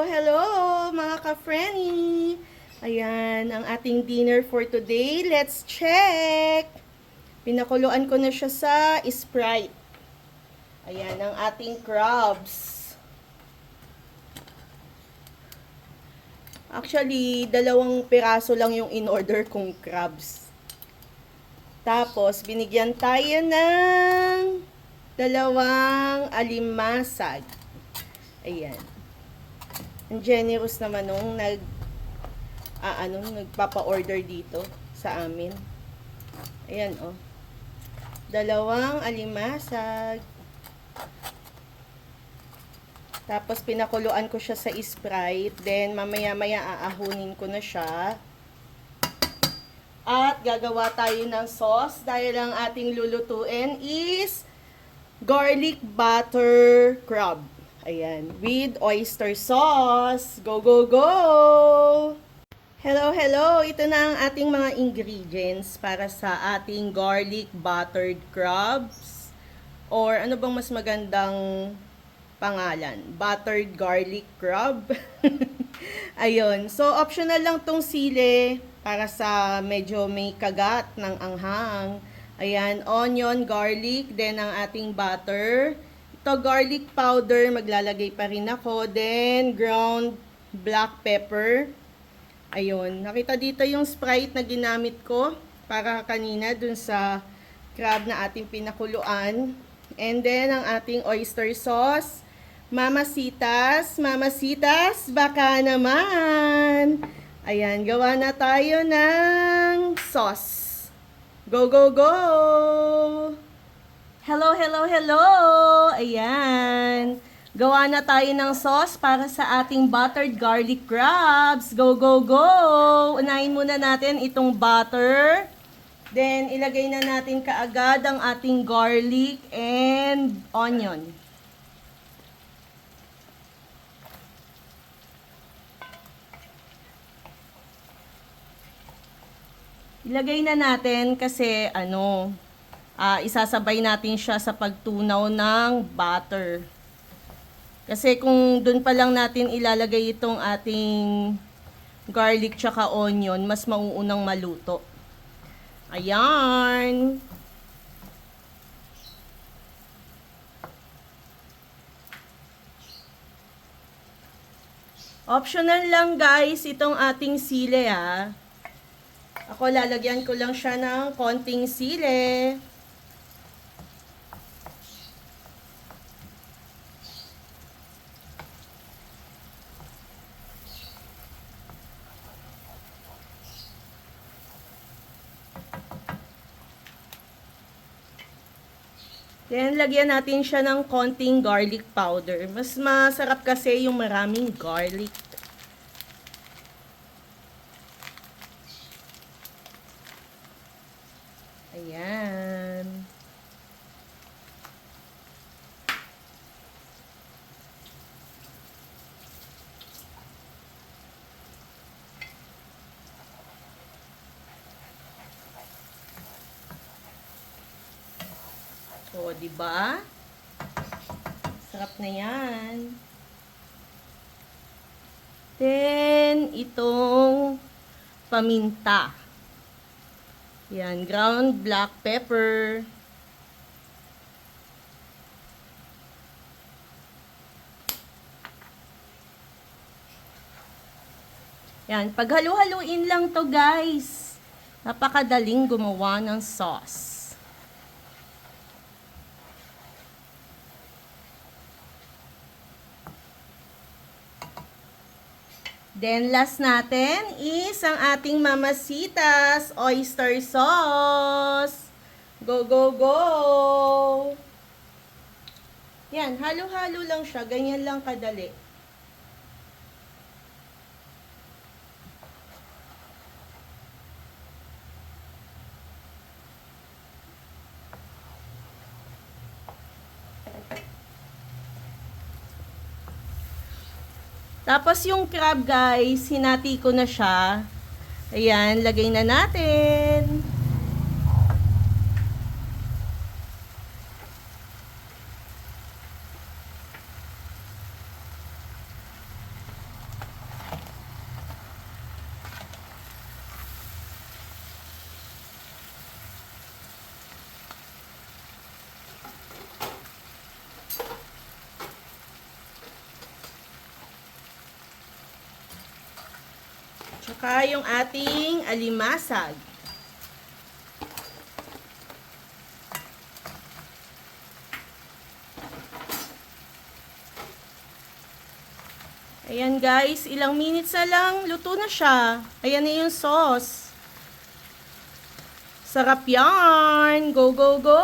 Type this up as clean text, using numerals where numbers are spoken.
hello mga ka-frenny! Ayan, ang ating dinner for today. Let's check! Pinakuluan ko na siya sa Sprite. Ayan, ang ating crabs. Actually, 2 piraso lang yung in-order kong crabs. Tapos, binigyan tayo ng 2 alimasag. Ayan. Ang generous naman nung nagpapa-order dito sa amin. Ayan, oh. 2 alimasag. Tapos, pinakuluan ko siya sa Sprite. Then, mamaya-maya aahunin ko na siya. At, gagawa tayo ng sauce. Dahil ang ating lulutuin is garlic butter crab. Ayan, with oyster sauce. Go, go, go! Hello, hello! Ito na ang ating mga ingredients para sa ating garlic buttered crabs. Or ano bang mas magandang pangalan? Buttered garlic crab. Ayun. So, optional lang tong sili para sa medyo may kagat ng anghang. Ayan, onion, garlic, then ang ating butter. Ito, garlic powder, maglalagay pa rin ako. Then, ground black pepper. Ayun, nakita dito yung Sprite na ginamit ko para kanina dun sa crab na ating pinakuluan. And then, ang ating oyster sauce. Mamasitas, mamasitas, baka naman. Ayan, gawa na tayo ng sauce. Go, go, go! Hello, hello, hello! Ayan. Gawa na tayo ng sauce para sa ating buttered garlic crabs. Go, go, go! Unahin muna natin itong butter. Then, ilagay na natin kaagad ang ating garlic and onion. Ilagay na natin kasi isasabay natin siya sa pagtunaw ng butter. Kasi kung dun pa lang natin ilalagay itong ating garlic tsaka onion, mas mauunang maluto. Ayan. Optional lang guys itong ating sili ah. Ako lalagyan ko lang siya ng konting sili. Then, lagyan natin siya ng konting garlic powder. Mas masarap kasi yung maraming garlic. Ayan. O, diba? Sarap na yan. Then, itong paminta. Yan, ground black pepper. Yan, paghalu-haluin lang to guys. Napakadaling gumawa ng sauce. Then, last natin is ang ating mamasitas oyster sauce. Go, go, go! Yan, halo-halo lang siya. Ganyan lang kadali. Tapos yung crab guys, hinati ko na siya. Ayan, lagay na natin. Tsaka yung ating alimasag. Ayan guys, ilang minutes na lang, luto na siya. Ayan na yung sauce. Sarap yan! Go, go, go!